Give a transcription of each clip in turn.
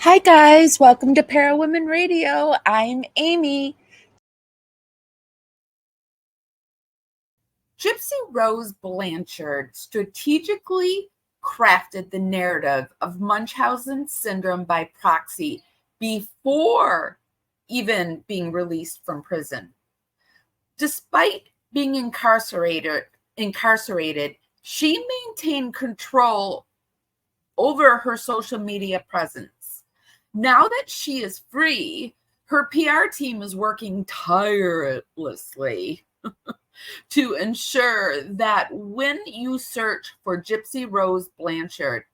Hi, guys. Welcome to Parawomenradio. I'm Amy. Gypsy Rose Blanchard strategically crafted the narrative of Munchausen syndrome by proxy before even being released from prison. Despite being incarcerated, she maintained control over her social media presence. Now that she is free, her PR team is working tirelessly to ensure that when you search for Gypsy Rose Blanchard,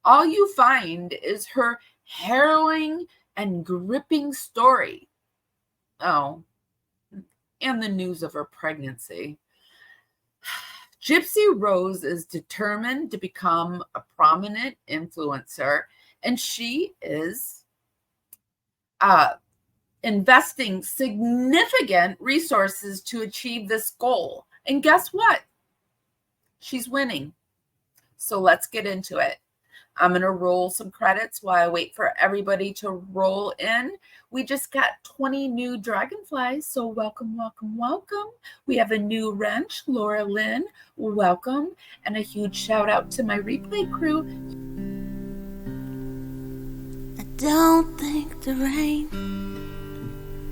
all you find is her harrowing and gripping story. Oh, and the news of her pregnancy. Gypsy Rose is determined to become a prominent influencer, and she is investing significant resources to achieve this goal. And guess what? She's winning. So let's get into it. I'm going to roll some credits while I wait for everybody to roll in. We just got 20 new dragonflies, so welcome, welcome, welcome. We have a new wrench, Laura Lynn, welcome. And a huge shout out to my replay crew. I don't think the rain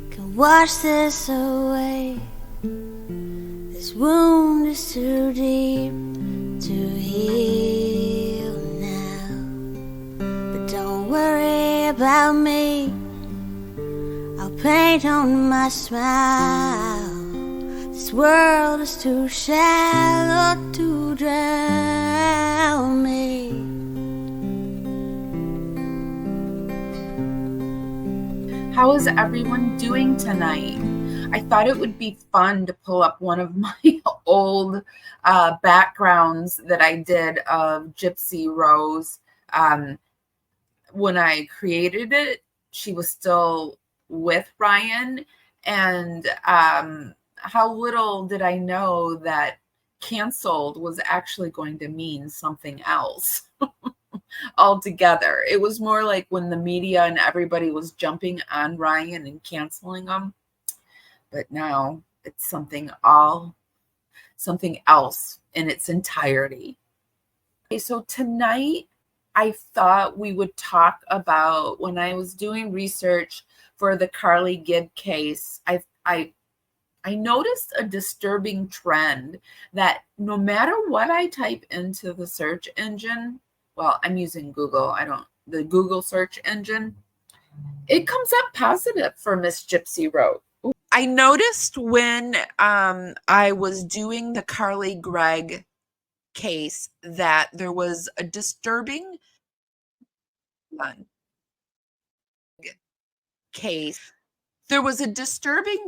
can wash this away. This wound is too deep to heal now. But don't worry about me, I'll paint on my smile. This world is too shallow to drown me. How is everyone doing tonight? I thought it would be fun to pull up one of my old backgrounds that I did of Gypsy Rose. When I created it, she was still with Ryan, and how little did I know that canceled was actually going to mean something else altogether. It was more like when the media and everybody was jumping on Ryan and canceling him. But now it's something else in its entirety. Okay, so tonight I thought we would talk about, when I was doing research for the Carly Gibb case, I noticed a disturbing trend that no matter what I type into the search engine, well, I'm using Google, the Google search engine, it comes up positive for Miss Gypsy Rose. I noticed when I was doing the Carly Gregg case that there was a disturbing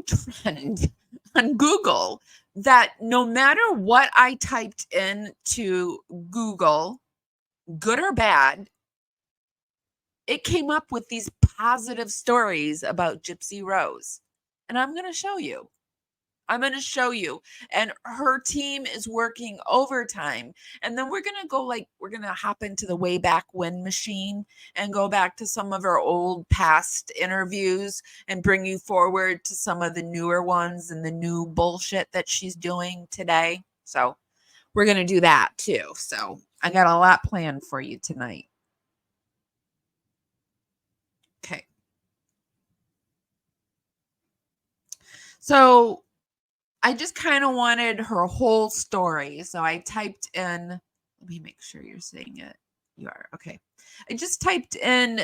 trend on Google that no matter what I typed into Google, good or bad, it came up with these positive stories about Gypsy Rose. And I'm going to show you. And her team is working overtime. And then we're going to hop into the way back when machine and go back to some of our old past interviews and bring you forward to some of the newer ones and the new bullshit that she's doing today. So we're going to do that too. So I got a lot planned for you tonight. Okay. So I just kind of wanted her whole story. So I typed in, let me make sure you're saying it. You are. Okay. I just typed in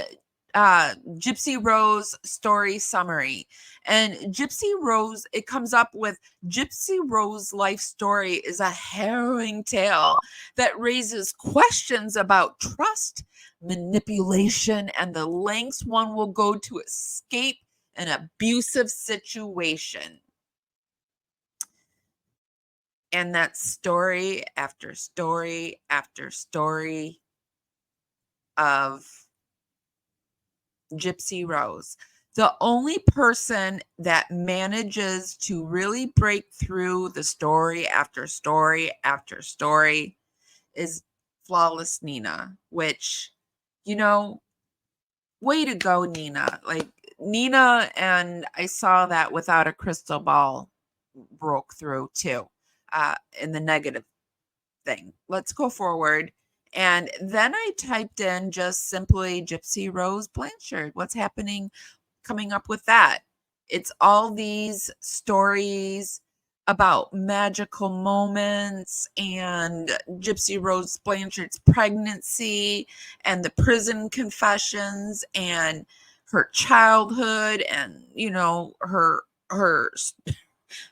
Gypsy Rose story summary. And Gypsy Rose, it comes up with Gypsy Rose life story is a harrowing tale that raises questions about trust, manipulation, and the lengths one will go to escape an abusive situation. And that's story after story after story of Gypsy Rose. The only person that manages to really break through the story after story after story is Flawless Nina, which, way to go, Nina. Like Nina, and I saw that Without a Crystal Ball broke through too, in the negative thing. Let's go forward. And then I typed in just simply Gypsy Rose Blanchard. What's happening coming up with that? It's all these stories about magical moments and Gypsy Rose Blanchard's pregnancy and the prison confessions and her childhood and her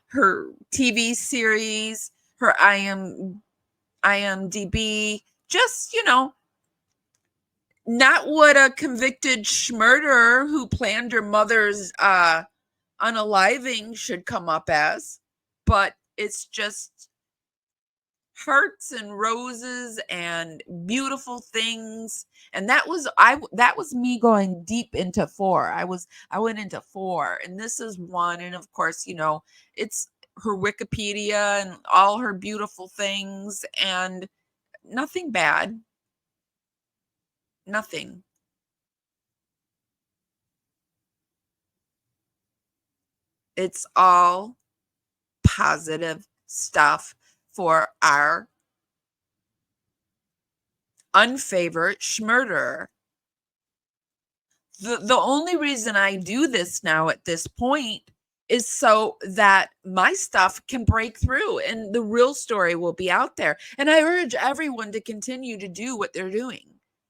her TV series, her IMDb, just, not what a convicted murderer who planned her mother's unaliving should come up as, but it's just hearts and roses and beautiful things. And that was me going deep into 4. I went into 4, and this is 1. And of course, it's her Wikipedia and all her beautiful things, and nothing bad. Nothing. It's all positive stuff for our unfavorite schmurderer. The only reason I do this now at this point is so that my stuff can break through and the real story will be out there. And I urge everyone to continue to do what they're doing,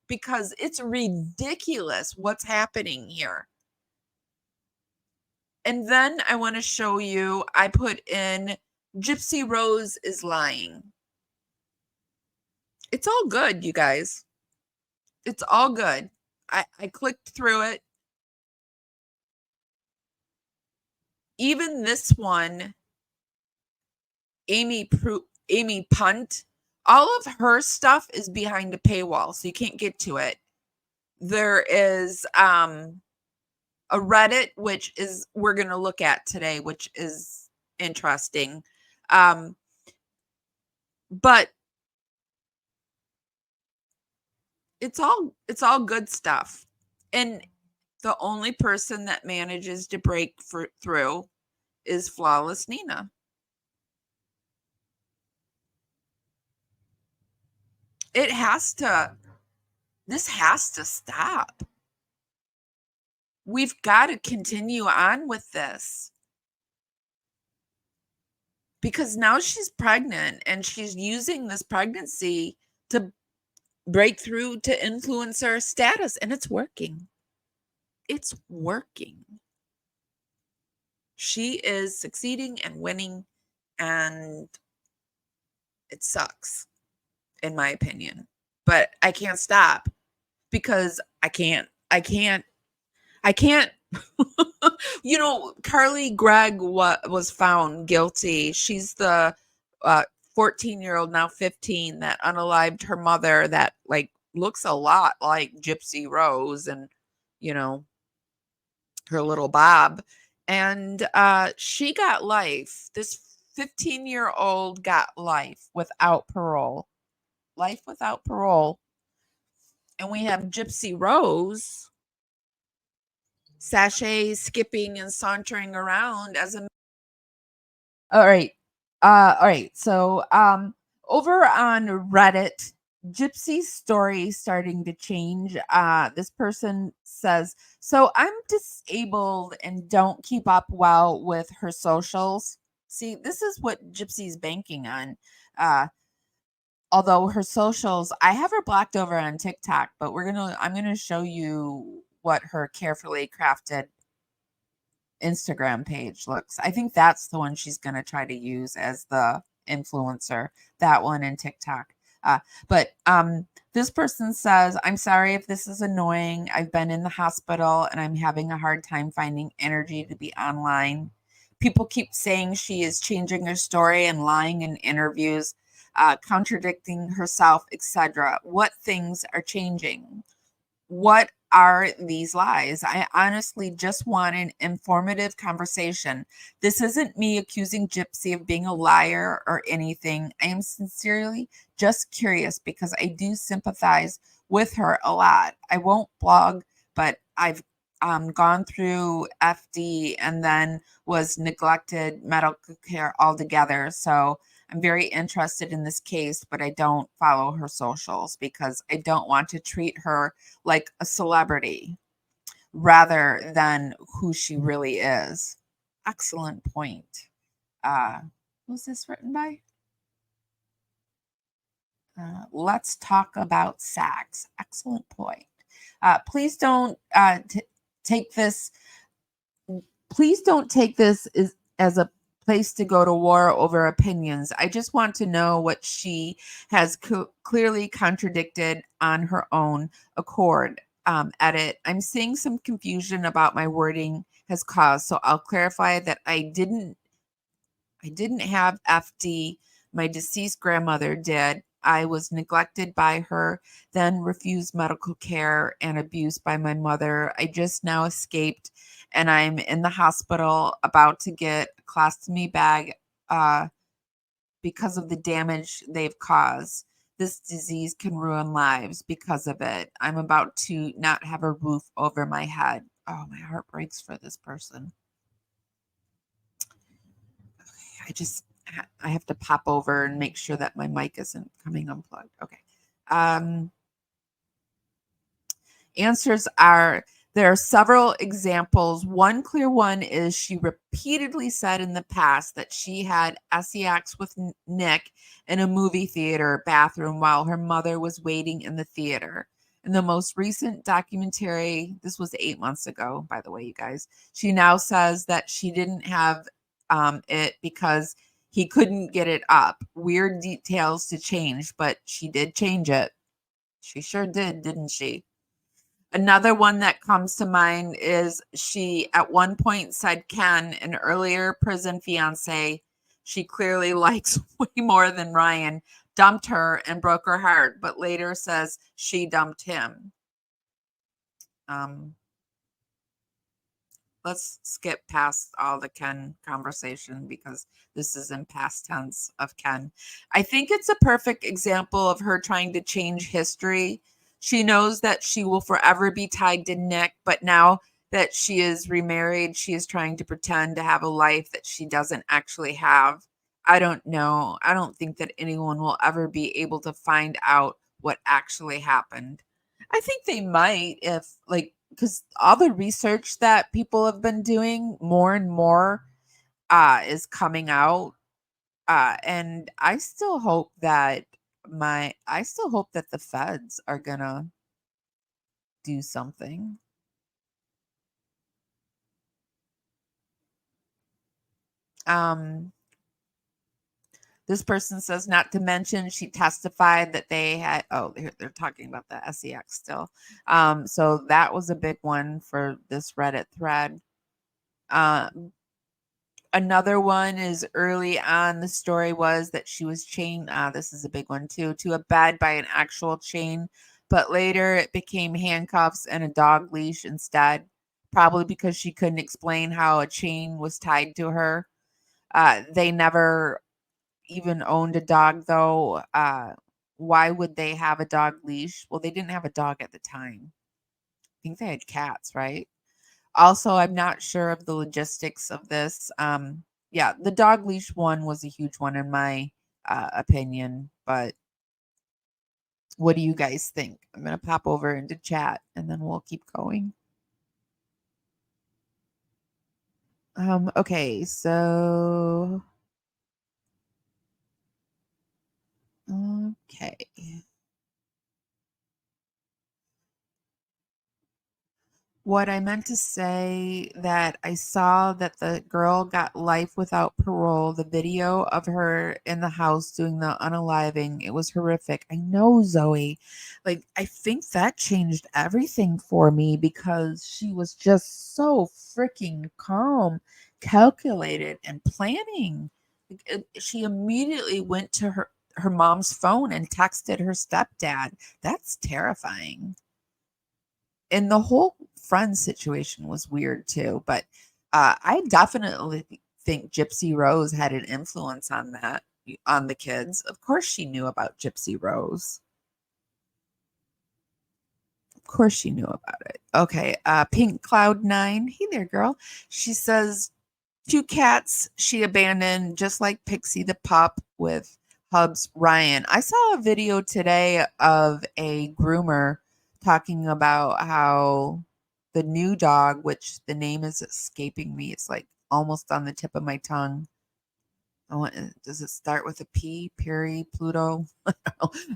because it's ridiculous what's happening here. And then I want to show you, I put in Gypsy Rose is lying. It's all good, you guys. It's all good. I clicked through it. Even this one, Amy Punt, all of her stuff is behind a paywall, so you can't get to it. There is a Reddit, which is we're going to look at today, which is interesting. But it's all good stuff. And the only person that manages to break through is Flawless Nina. This has to stop. We've got to continue on with this, because now she's pregnant and she's using this pregnancy to break through to influencer status, and it's working. It's working. She is succeeding and winning, and it sucks, in my opinion. But I can't stop, because I can't. Carly Gregg was found guilty. She's the 14-year-old, now 15, that unalived her mother, that looks a lot like Gypsy Rose and, her little Bob. And she got life. This 15-year-old got life without parole. Life without parole. And we have Gypsy Rose sashay skipping and sauntering around as a. All right. So over on Reddit, Gypsy's story starting to change. This person says, so I'm disabled and don't keep up well with her socials. See, this is what Gypsy's banking on. Although her socials, I have her blocked over on TikTok, but I'm gonna show you what her carefully crafted Instagram page looks. I think that's the one she's going to try to use as the influencer, that one, and TikTok. But this person says, I'm sorry if this is annoying. I've been in the hospital and I'm having a hard time finding energy to be online. People keep saying she is changing her story and lying in interviews, contradicting herself, etc. What things are changing? What are these lies? I honestly just want an informative conversation. This isn't me accusing Gypsy of being a liar or anything. I am sincerely just curious, because I do sympathize with her a lot. I won't blog but I've gone through FD and then was neglected medical care altogether. So I'm very interested in this case, but I don't follow her socials because I don't want to treat her like a celebrity rather than who she really is. Excellent point. Who's this written by? Let's talk about sex. Excellent point. Please don't take this. Please don't take this as a place to go to war over opinions. I just want to know what she has clearly contradicted on her own accord. Edit. I'm seeing some confusion about my wording has caused, so I'll clarify that I didn't have FD. My deceased grandmother did. I was neglected by her, then refused medical care and abused by my mother. I just now escaped and I'm in the hospital about to get a colostomy bag because of the damage they've caused. This disease can ruin lives because of it. I'm about to not have a roof over my head. Oh, my heart breaks for this person. I have to pop over and make sure that my mic isn't coming unplugged. Okay. Answers are, there are several examples. One clear one is she repeatedly said in the past that she had sex with Nick in a movie theater bathroom while her mother was waiting in the theater. In the most recent documentary, this was 8 months ago, by the way, you guys, she now says that she didn't have it because he couldn't get it up. Weird details to change, but she did change it. She sure did, didn't she? Another one that comes to mind is she at one point said Ken, an earlier prison fiance she clearly likes way more than Ryan, dumped her and broke her heart, but later says she dumped him. Let's skip past all the Ken conversation because this is in past tense of Ken. I think it's a perfect example of her trying to change history. She knows that she will forever be tied to Nick, but now that she is remarried, she is trying to pretend to have a life that she doesn't actually have. I don't know. I don't think that anyone will ever be able to find out what actually happened. I think they might if, like, because all the research that people have been doing more and more is coming out. And I still hope that the feds are gonna do something. This person says, not to mention she testified that they had, they're talking about the sex still. So that was a big one for this Reddit thread. Another one is early on, the story was that she was chained. This is a big one too, to a bed by an actual chain, but later it became handcuffs and a dog leash instead, probably because she couldn't explain how a chain was tied to her. They never even owned a dog though. Why would they have a dog leash? Well, they didn't have a dog at the time. I think they had cats, right? Also, I'm not sure of the logistics of this. Yeah, the dog leash one was a huge one in my opinion, but what do you guys think? I'm going to pop over into chat and then we'll keep going. Okay, so okay. What I meant to say that I saw that the girl got life without parole. The video of her in the house doing the unaliving, it was horrific. I know, Zoe. Like, I think that changed everything for me because she was just so freaking calm, calculated, and planning. She immediately went to her mom's phone and texted her stepdad. That's terrifying. And the whole friend situation was weird too, but I definitely think Gypsy Rose had an influence on that, on the kids. Of course she knew about Gypsy Rose. Of course she knew about it. Okay. Pink Cloud 9. Hey there, girl. She says 2 cats she abandoned, just like Pixie the pup with Hub's Ryan. I saw a video today of a groomer talking about how the new dog, which the name is escaping me, it's like almost on the tip of my tongue. Does it start with a P? Piri, Pluto?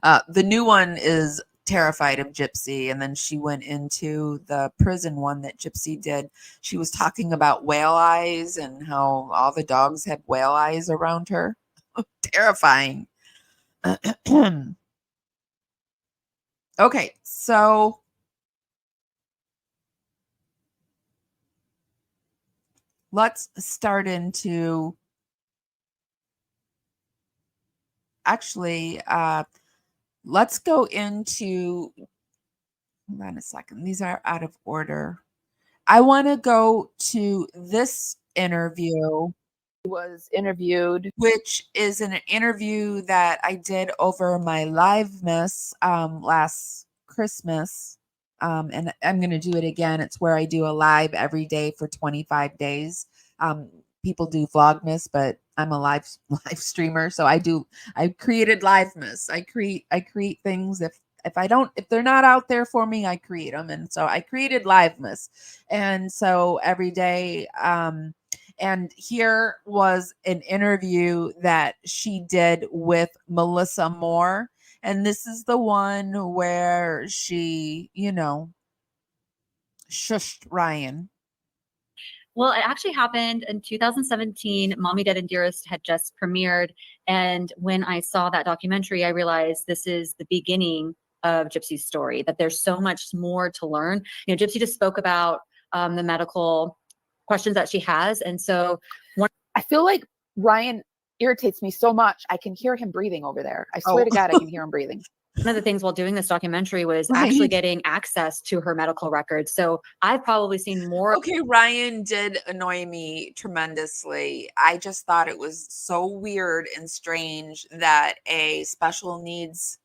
The new one is terrified of Gypsy, and then she went into the prison one that Gypsy did. She was talking about whale eyes and how all the dogs had whale eyes around her. Terrifying. Okay, so let's start into actually let's go into, hold on a second, these are out of order. I want to go to this interview. Was interviewed, which is an interview that I did over my Livemas last Christmas. And I'm going to do it again. It's where I do a live every day for 25 days. People do Vlogmas, but I'm a live streamer. So I created Livemas. I create things. If they're not out there for me, I create them. And so I created Livemas. And so every day, and here was an interview that she did with Melissa Moore. And this is the one where she, shushed Ryan. Well, it actually happened in 2017. Mommy, Dead, and Dearest had just premiered. And when I saw that documentary, I realized this is the beginning of Gypsy's story, that there's so much more to learn. Gypsy just spoke about the medical questions that she has. And so I feel like Ryan irritates me so much. I can hear him breathing over there. I swear to God, I can hear him breathing. One of the things while doing this documentary was actually getting access to her medical records. So I've probably seen more. Okay, Ryan did annoy me tremendously. I just thought it was so weird and strange that a special needs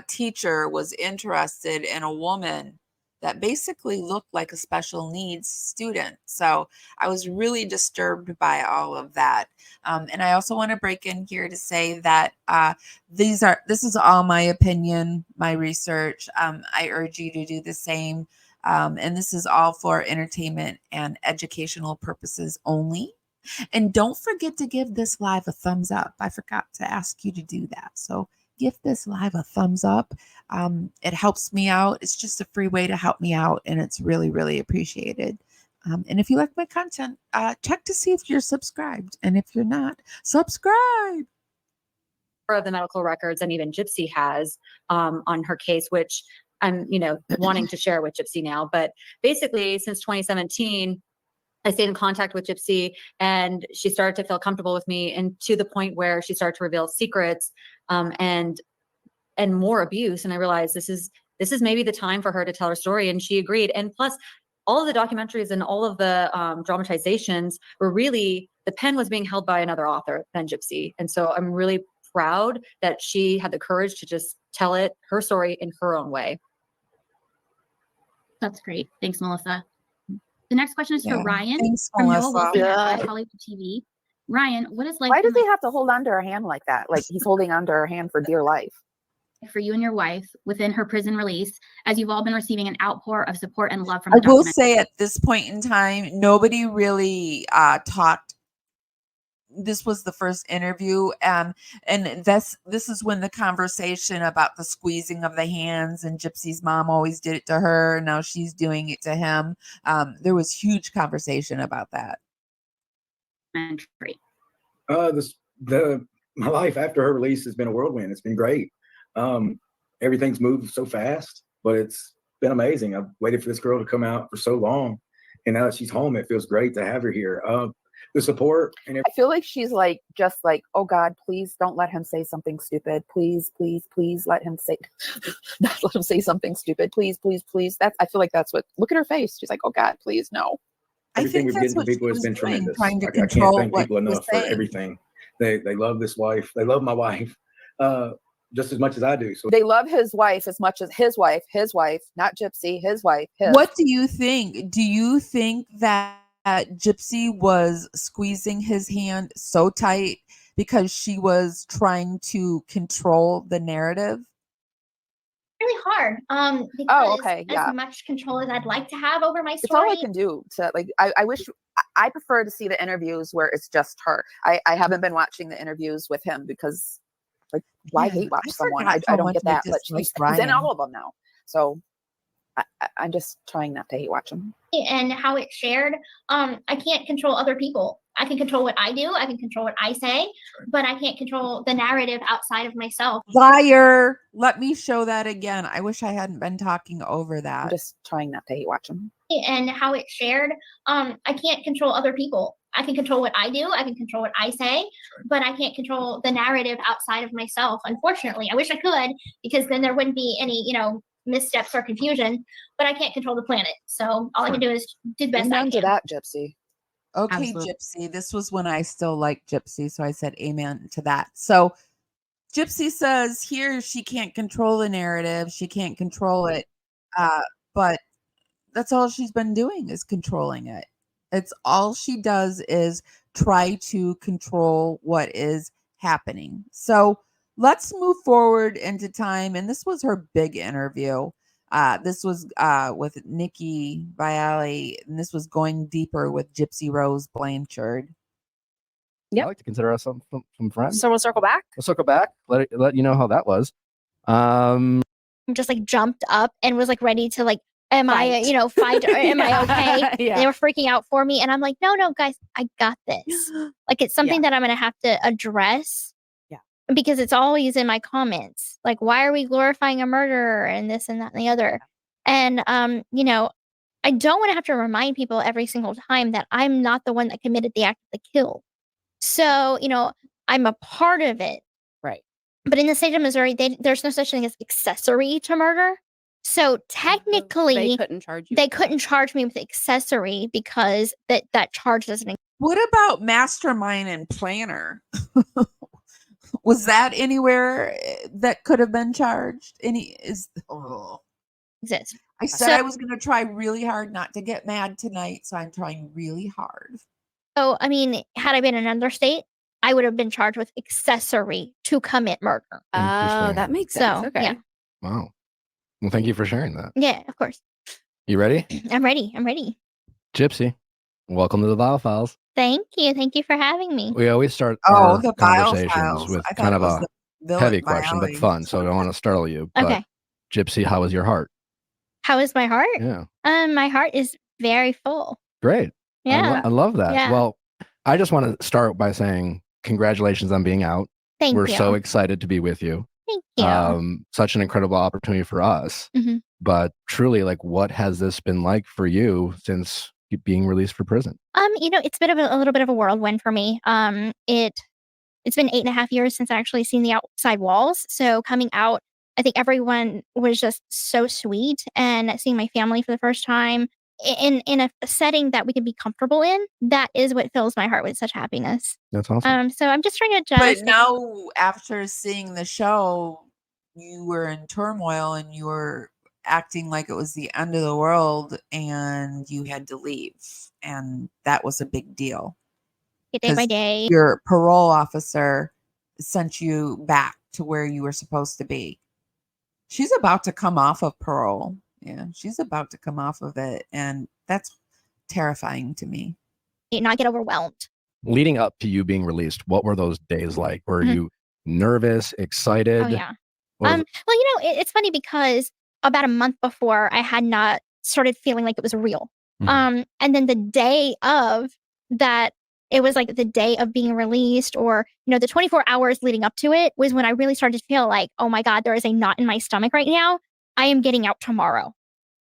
teacher was interested in a woman that basically looked like a special needs student. So I was really disturbed by all of that. And I also want to break in here to say that this is all my opinion, my research. I urge you to do the same. And this is all for entertainment and educational purposes only. And don't forget to give this live a thumbs up. I forgot to ask you to do that. So give this live a thumbs up. It helps me out. It's just a free way to help me out, and it's really, really appreciated. And if you like my content, check to see if you're subscribed. And if you're not, subscribe. Of the medical records, and even Gypsy has on her case, which I'm, wanting to share with Gypsy now. But basically, since 2017, I stayed in contact with Gypsy, and she started to feel comfortable with me, and to the point where she started to reveal secrets and more abuse. And I realized this is maybe the time for her to tell her story. And she agreed. And plus, all of the documentaries and all of the dramatizations were really, the pen was being held by another author than Gypsy. And so I'm really proud that she had the courage to just tell her story in her own way. That's great. Thanks, Melissa. The next question is for Ryan. Thanks, from Melissa. Noel Wilson at Hollywood TV. Ryan, what is life? Why does he have to hold onto her hand like that? Like he's holding onto her hand for dear life. For you and your wife within her prison release, as you've all been receiving an outpour of support and love from I the will say at this point in time, nobody really talked. This was the first interview, and this is when the conversation about the squeezing of the hands, and Gypsy's mom always did it to her, and now she's doing it to him. There was huge conversation about that. My life after her release has been a whirlwind. It's been great. Everything's moved so fast, but it's been amazing. I've waited for this girl to come out for so long, and now that she's home, it feels great to have her here. The support and I feel like she's just like, oh God, please don't let him say something stupid. Please, please, please let him say not let him say something stupid. Please, please, please. I feel like that's what, look at her face. She's like, oh God, please no. Everything we've given to people has been tremendous. I can't thank people enough for everything. They love this wife. They love my wife. just as much as I do. So They love his wife as much as his wife, not Gypsy, his wife, his. What do you think? Do you think that Gypsy was squeezing his hand so tight because she was trying to control the narrative? Really hard. Because okay, yeah. as much control as I'd like to have over my It's all I story, can do to like. I wish I prefer to see the interviews where it's just her. I haven't been watching the interviews with him because, like, why Yeah, hate watch I someone? forgot I how don't much get I that. But dislike he's in Ryan. all of them now, so I'm just trying not to hate watch him. and how it's shared, I can't control other people. I can control what I do. I can control what I say, but I can't control the narrative outside of myself. Liar. Let me show that again. I wish I hadn't been talking over I'm that. just trying not to hate watch him. And how it's shared, I can't control other people. I can control what I do. I can control what I say, but I can't control the narrative outside of myself. Unfortunately, I wish I could, because then there wouldn't be any, missteps or confusion. But I can't control the planet, so all I can do is do the best I Amen to can. that, Gypsy. Okay, Absolutely. Gypsy. This was when I still liked Gypsy, so I said amen to that. So Gypsy says here she can't control the narrative. She can't control it. But that's all she's been doing is controlling it. It's all she does is try to control what is happening. So let's move forward into time. And this was her big interview. This was with Nikki Viale, and this was going deeper with Gypsy Rose Blanchard. I like to consider us some friends. So we'll circle back. We'll circle back. Let you know how that was. Just like jumped up and was like ready to like, am I, fight? Or am I okay? Yeah. They were freaking out for me. And I'm like, no, guys, I got this. Like, it's something that I'm going to have to address. Yeah. Because it's always in my comments. Like, why are we glorifying a murderer and this and that and the other? And, I don't want to have to remind people every single time that I'm not the one that committed the act of the kill. So, I'm a part of it. Right. But in the state of Missouri, there's no such thing as accessory to murder. So technically, they couldn't charge you. They couldn't charge me with accessory because that charge doesn't exist. What about mastermind and planner? Was that anywhere that could have been charged? Exist. I said I was going to try really hard not to get mad tonight, so I'm trying really hard. So, I mean, had I been in another state, I would have been charged with accessory to commit murder. Oh, Interesting. that makes sense. So, Okay. yeah. Wow. Well, thank you for sharing that. Yeah, of course. You ready? I'm ready. Gypsy, welcome to the Vial Files. Thank you for having me. We always start Oh, our the Vial conversations Files. with I thought kind it of was a the villain heavy question, but Viale. fun. So I don't want to startle you. But Okay. Gypsy, how is your heart? How is my heart? Yeah. My heart is very full. Great. Yeah. I love that. Yeah. Well, I just want to start by saying congratulations on being out. Thank We're you. so excited to be with you. Thank you. Such an incredible opportunity for us. Mhm. But truly, like, what has this been like for you since being released from prison? It's been a little bit of a whirlwind for me. It's been 8.5 years since I actually seen the outside walls. So coming out, I think everyone was just so sweet, and seeing my family for the first time in a setting that we can be comfortable in, that is what fills my heart with such happiness. That's awesome. So I'm just trying to But adjust. now, after seeing the show, you were in turmoil and you were acting like it was the end of the world and you had to leave. And that was a big deal. Day by 'Cause day. Your parole officer sent you back to where you were supposed to be. She's about to come off of parole. Yeah, she's about to come off of it. And that's terrifying to me. Not get overwhelmed. Leading up to you being released, what were those days like? Were you nervous, excited? Oh yeah. What was Well, it's funny because about a month before, I had not started feeling like it was real. Mhm. And then the day of that, it was like the day of being released, or the 24 hours leading up to it was when I really started to feel like, oh my God, there is a knot in my stomach right now. I am getting out tomorrow.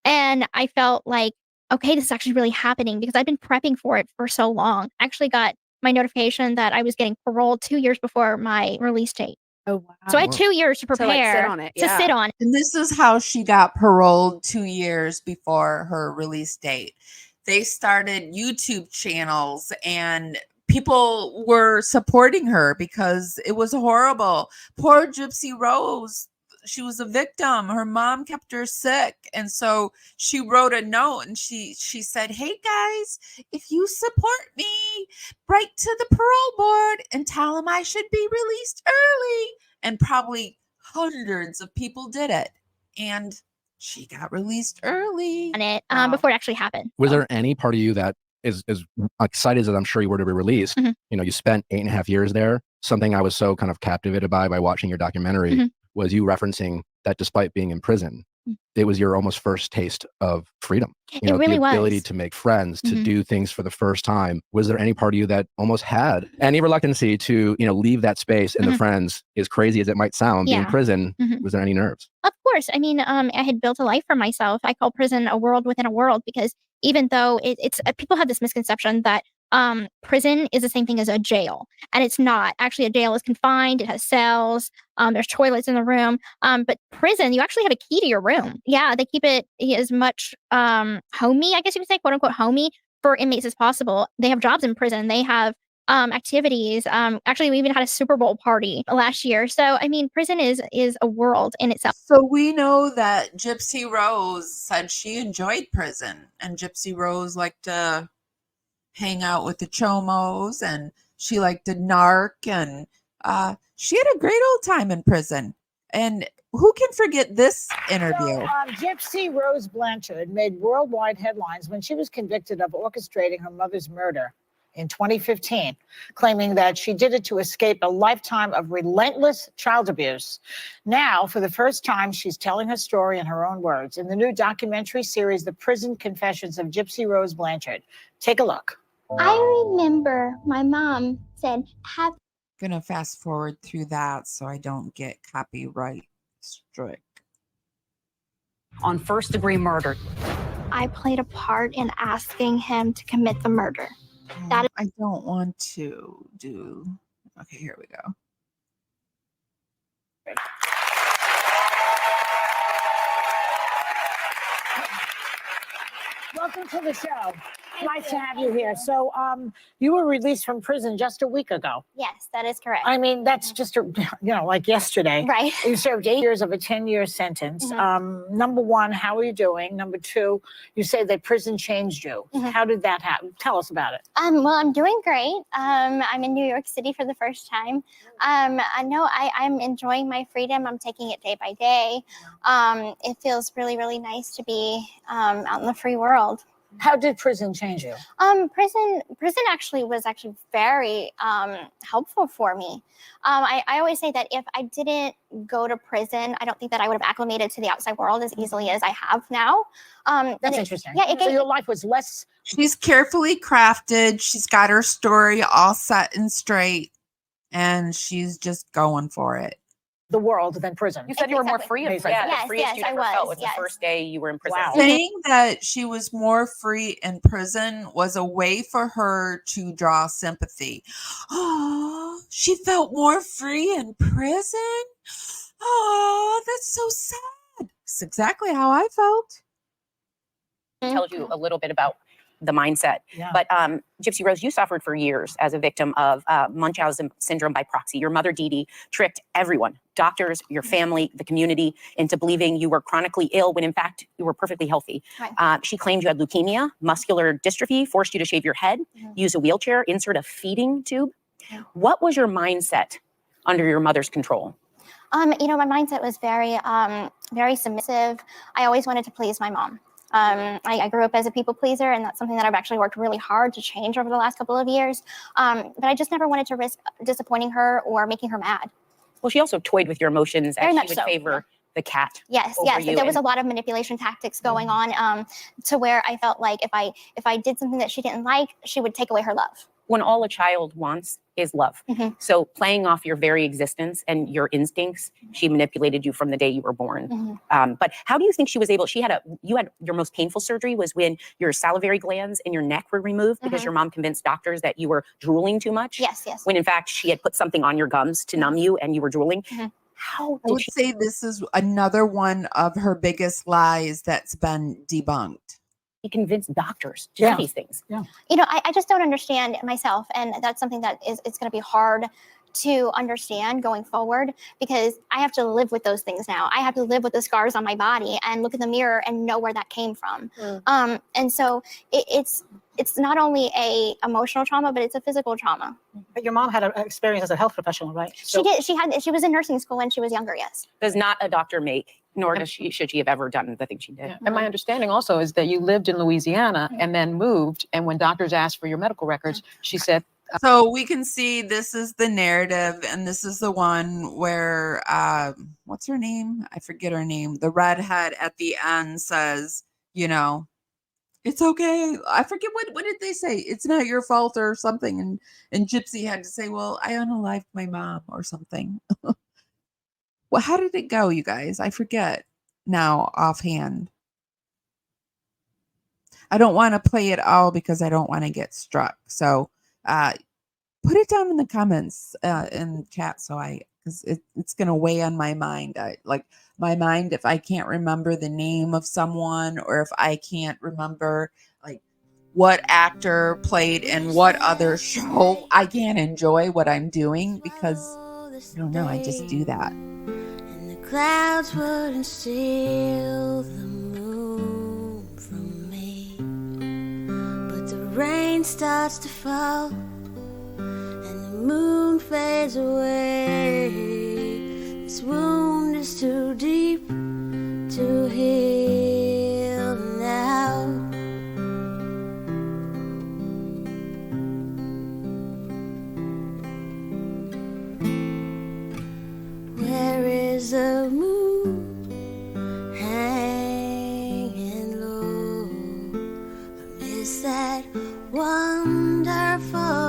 And I felt like, okay, this is actually really happening, because I've been prepping for it for so long. I actually got my notification that I was getting paroled 2 years before my release date. Oh, wow. So I had 2 years to prepare To like sit on it. to Yeah. sit on. And this is how she got paroled 2 years before her release date. They started YouTube channels and people were supporting her because it was horrible. Poor Gypsy Rose. She was a victim. Her mom kept her sick. And so she wrote a note and she said, hey guys, if you support me, write to the parole board and tell them I should be released early. And probably hundreds of people did it. And she got released early. On it Wow. before it actually happened. Was there any part of you that is excited as I'm sure you were to be released? Mhm. You know, you spent 8.5 years there. Something I was so kind of captivated by watching your documentary Mhm. was you referencing that despite being in prison, it was your almost first taste of freedom. You know, It really the ability was. to make friends, to Mhm. do things for the first time. Was there any part of you that almost had any reluctancy to, you know, leave that space and the Mhm. friends, as crazy as it might sound, being in Yeah. prison? Mhm. Was there any nerves? Of course. I mean, I had built a life for myself. I call prison a world within a world because even though it's people have this misconception that prison is the same thing as a jail, and it's not. Actually, a jail is confined. It has cells. There's toilets in the room. But prison, you actually have a key to your room. Yeah, they keep it as much homey, I guess you could say, quote unquote, homey for inmates as possible. They have jobs in prison. They have activities. Actually, we even had a Super Bowl party last year. So, I mean, prison is a world in itself. So we know that Gypsy Rose said she enjoyed prison, and Gypsy Rose liked to hang out with the chomos, and she liked to narc, and she had a great old time in prison. And who can forget this interview? So, Gypsy Rose Blanchard made worldwide headlines when she was convicted of orchestrating her mother's murder in 2015, claiming that she did it to escape a lifetime of relentless child abuse. Now, for the first time, she's telling her story in her own words in the new documentary series, The Prison Confessions of Gypsy Rose Blanchard. Take a look. I remember my mom said, have Gonna fast forward through that so I don't get copyright strict. On first-degree murder. I played a part in asking him to commit the murder. That I don't want to do. Okay, here we go. Welcome to the show. Nice to have you here. So, you were released from prison just a week ago. Yes, that is correct. I mean, that's just, like yesterday. Right. You served 8 years of a 10-year sentence. Number one, how are you doing? Number two, you say that prison changed you. How did that happen? Tell us about it. Well, I'm doing great. I'm in New York City for the first time. I'm enjoying my freedom. I'm taking it day by day. It feels really, really nice to be out in the free world. How did prison change you? Prison actually was very helpful for me. I always say that if I didn't go to prison, I don't think that I would have acclimated to the outside world as easily as I have now. That's interesting. Yeah, it So gave your life was less. She's carefully crafted. She's got her story all set and straight, and she's just going for it. The world than prison. You said you were more free in prison. Yeah, The freest you'd I ever felt was, was the first day you were in prison. Wow. Saying that she was more free in prison was a way for her to draw sympathy. Oh, she felt more free in prison? Oh, that's so sad. It's exactly how I felt. Tells you a little bit about the mindset. Yeah. But Gypsy Rose, you suffered for years as a victim of Munchausen syndrome by proxy. Your mother, Dee Dee, tricked everyone, doctors, your family, the community, into believing you were chronically ill when in fact you were perfectly healthy. Right. She claimed you had leukemia, muscular dystrophy, forced you to shave your head, use a wheelchair, insert a feeding tube. What was your mindset under your mother's control? My mindset was very submissive. I always wanted to please my mom. I grew up as a people pleaser, and that's something that I've actually worked really hard to change over the last couple of years. But I just never wanted to risk disappointing her or making her mad. Well, she also toyed with your emotions Very as she much would so, favor the cat. Yes. over you There was a and- lot of manipulation tactics going on to where I felt like if I did something that she didn't like, she would take away her love. When all a child wants is love. So playing off your very existence and your instincts, she manipulated you from the day you were born. But how do you think she was able, you had your most painful surgery was when your salivary glands in your neck were removed because your mom convinced doctors that you were drooling too much. Yes. When in fact she had put something on your gums to numb you and you were drooling. How I did would she? say this is another one of her biggest lies that's been debunked. convince doctors to do these things? You know, I just don't understand myself. And that's something that it's going to be hard to understand going forward, because I have to live with those things now. I have to live with the scars on my body and look in the mirror and know where that came from. And so it's not only a emotional trauma, but it's a physical trauma. But your mom had an experience as a health professional, right? She did. She was in nursing school when she was younger. Yes. Does not a doctor make, nor does should she have ever done the thing she did. Yeah. And my understanding also is that you lived in Louisiana and then moved. And when doctors asked for your medical records, she said, So we can see this is the narrative, and this is the one where what's her name? I forget her name. The redhead at the end says, you know, it's okay. I forget what did they say? It's not your fault or something. And Gypsy had to say, well, I unalived my mom or something. Well, how did it go, you guys? I forget now offhand. I don't want to play it all because I don't want to get struck. So put it down in the comments in chat, so because it's going to weigh on my mind. My mind, if I can't remember the name of someone, or if I can't remember like what actor played in what other show, I can't enjoy what I'm doing because I don't know, I just do that. And the clouds wouldn't steal the moon from me, but the rain starts to fall and the moon fades away. This wound is too deep to heal now. Where is the moon hanging low amidst that wonderful